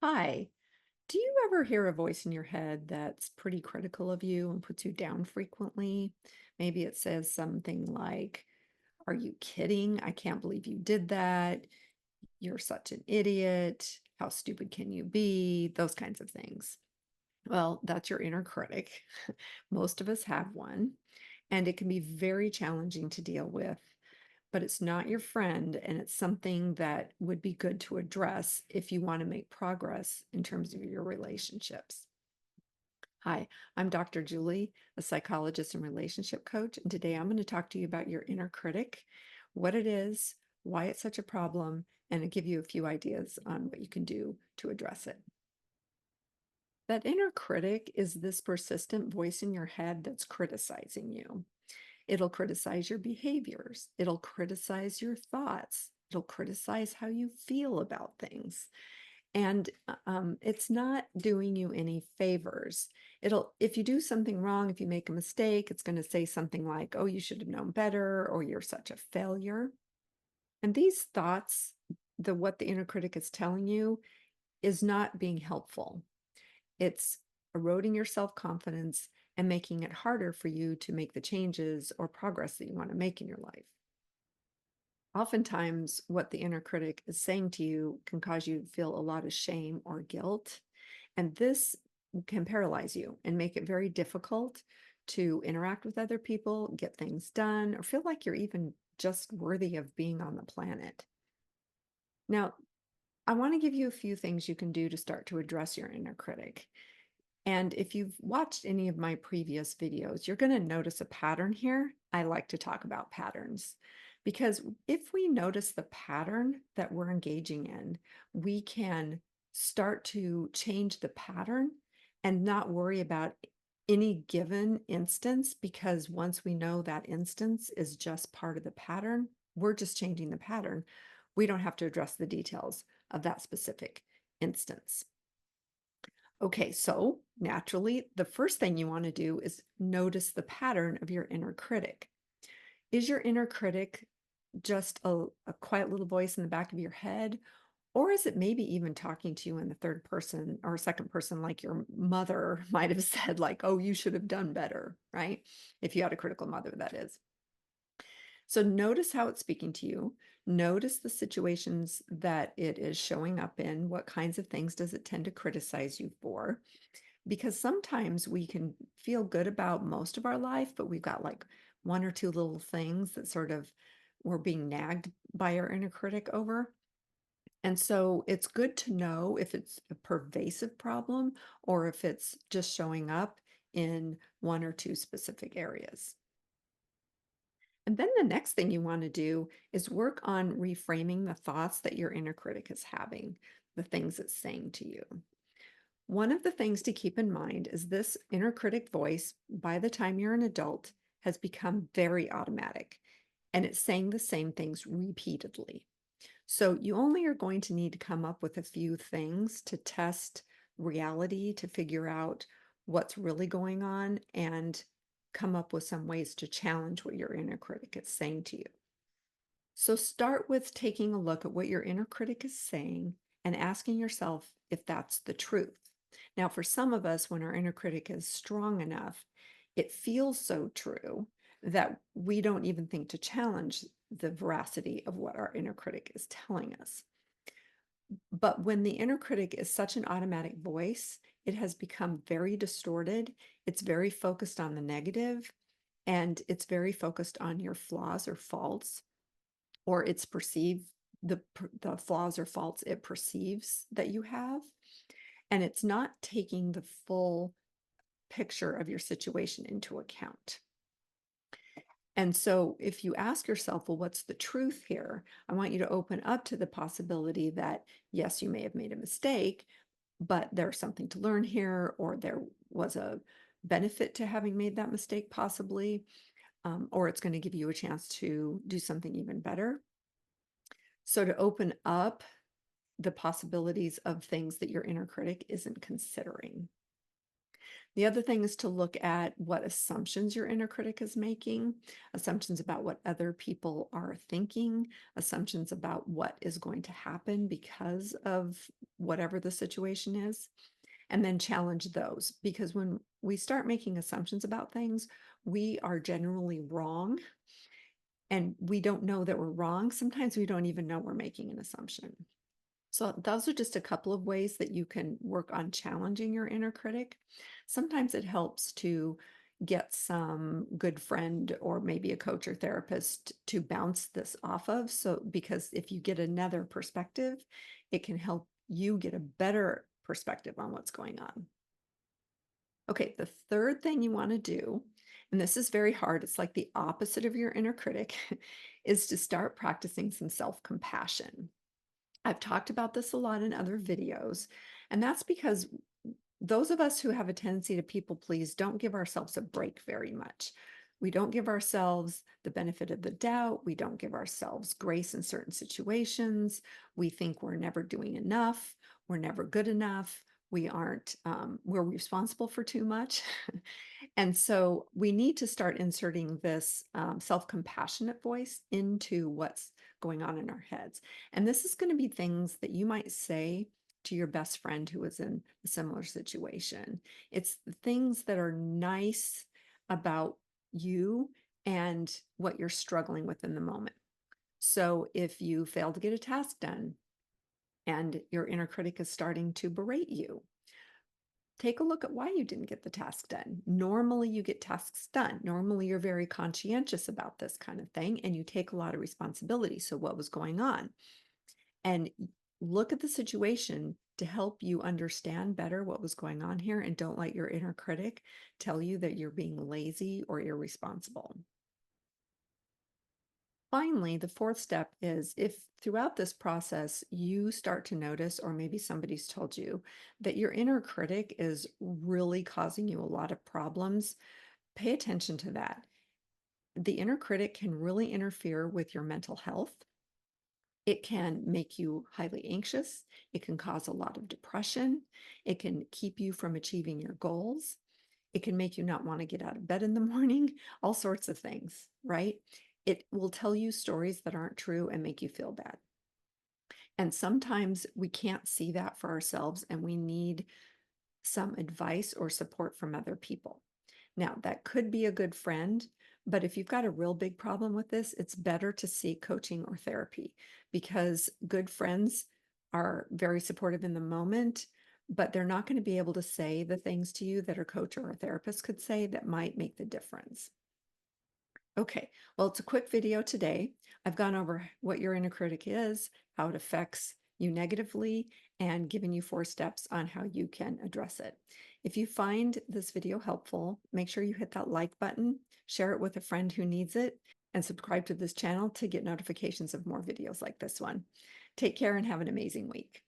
Hi, do you ever hear a voice in your head that's pretty critical of you and puts you down frequently? Maybe it says something like, "Are you kidding? I can't believe you did that. You're such an idiot. How stupid can you be?" Those kinds of things. Well, that's your inner critic. Most of us have one, and it can be very challenging to deal with, but it's not your friend, and it's something that would be good to address if you want to make progress in terms of your relationships. Hi, I'm Dr. Julie, a psychologist and relationship coach, and today I'm going to talk to you about your inner critic, what it is, why it's such a problem, and I'll give you a few ideas on what you can do to address it. That inner critic is this persistent voice in your head that's criticizing you. It'll criticize your behaviors. It'll criticize your thoughts. It'll criticize how you feel about things. And it's not doing you any favors. If you do something wrong, if you make a mistake, it's going to say something like, "Oh, you should have known better," or "You're such a failure." And these thoughts, what the inner critic is telling you, is not being helpful. It's eroding your self-confidence and making it harder for you to make the changes or progress that you want to make in your life. Oftentimes, what the inner critic is saying to you can cause you to feel a lot of shame or guilt, and this can paralyze you and make it very difficult to interact with other people, get things done, or feel like you're even just worthy of being on the planet. Now, I want to give you a few things you can do to start to address your inner critic. And if you've watched any of my previous videos, you're going to notice a pattern here. I like to talk about patterns because if we notice the pattern that we're engaging in, we can start to change the pattern and not worry about any given instance, because once we know that instance is just part of the pattern, we're just changing the pattern. We don't have to address the details of that specific instance. Okay, so naturally, the first thing you want to do is notice the pattern of your inner critic. Is your inner critic just a quiet little voice in the back of your head? Or is it maybe even talking to you in the third person or second person, like your mother might have said, like, "Oh, you should have done better," right? If you had a critical mother, that is. So notice how it's speaking to you. Notice the situations that it is showing up in. What kinds of things does it tend to criticize you for? Because sometimes we can feel good about most of our life, but we've got like one or two little things that sort of we're being nagged by our inner critic over. And so it's good to know if it's a pervasive problem or if it's just showing up in one or two specific areas. And then the next thing you want to do is work on reframing the thoughts that your inner critic is having, the things it's saying to you. One of the things to keep in mind is this inner critic voice, by the time you're an adult, has become very automatic and it's saying the same things repeatedly. So you only are going to need to come up with a few things to test reality, to figure out what's really going on and come up with some ways to challenge what your inner critic is saying to you. So start with taking a look at what your inner critic is saying and asking yourself if that's the truth. Now, for some of us, when our inner critic is strong enough, it feels so true that we don't even think to challenge the veracity of what our inner critic is telling us. But when the inner critic is such an automatic voice, it has become very distorted. It's very focused on the negative, and it's very focused on your flaws or faults, or it's perceived the flaws or faults it perceives that you have, and it's not taking the full picture of your situation into account. And so if you ask yourself, well, what's the truth here? I want you to open up to the possibility that, yes, you may have made a mistake, but there's something to learn here, or there was a benefit to having made that mistake, possibly, or it's going to give you a chance to do something even better. So to open up the possibilities of things that your inner critic isn't considering. The other thing is to look at what assumptions your inner critic is making, assumptions about what other people are thinking, assumptions about what is going to happen because of whatever the situation is, and then challenge those. Because when we start making assumptions about things, we are generally wrong and we don't know that we're wrong. Sometimes we don't even know we're making an assumption. So those are just a couple of ways that you can work on challenging your inner critic. Sometimes it helps to get some good friend or maybe a coach or therapist to bounce this off of. So because if you get another perspective, it can help you get a better perspective on what's going on. Okay, the third thing you want to do, and this is very hard, it's like the opposite of your inner critic, is to start practicing some self-compassion. I've talked about this a lot in other videos, and that's because those of us who have a tendency to people please don't give ourselves a break very much. We don't give ourselves the benefit of the doubt. We don't give ourselves grace in certain situations. We think we're never doing enough. We're never good enough. We aren't, we're responsible for too much. And so we need to start inserting this self-compassionate voice into what's going on in our heads. And this is going to be things that you might say to your best friend who is in a similar situation. It's the things that are nice about you and what you're struggling with in the moment. So if you fail to get a task done and your inner critic is starting to berate you, take a look at why you didn't get the task done. Normally, you get tasks done. Normally, you're very conscientious about this kind of thing and you take a lot of responsibility. So, what was going on? And look at the situation to help you understand better what was going on here, and don't let your inner critic tell you that you're being lazy or irresponsible. Finally, the fourth step is if throughout this process you start to notice, or maybe somebody's told you, that your inner critic is really causing you a lot of problems, pay attention to that. The inner critic can really interfere with your mental health. It can make you highly anxious. It can cause a lot of depression. It can keep you from achieving your goals. It can make you not want to get out of bed in the morning, all sorts of things, right? It will tell you stories that aren't true and make you feel bad. And sometimes we can't see that for ourselves and we need some advice or support from other people. Now, that could be a good friend, but if you've got a real big problem with this, it's better to seek coaching or therapy because good friends are very supportive in the moment, but they're not going to be able to say the things to you that a coach or a therapist could say that might make the difference. Okay, well, it's a quick video today. I've gone over what your inner critic is, how it affects you negatively, and given you 4 steps on how you can address it. If you find this video helpful, make sure you hit that like button, share it with a friend who needs it, and subscribe to this channel to get notifications of more videos like this one. Take care and have an amazing week.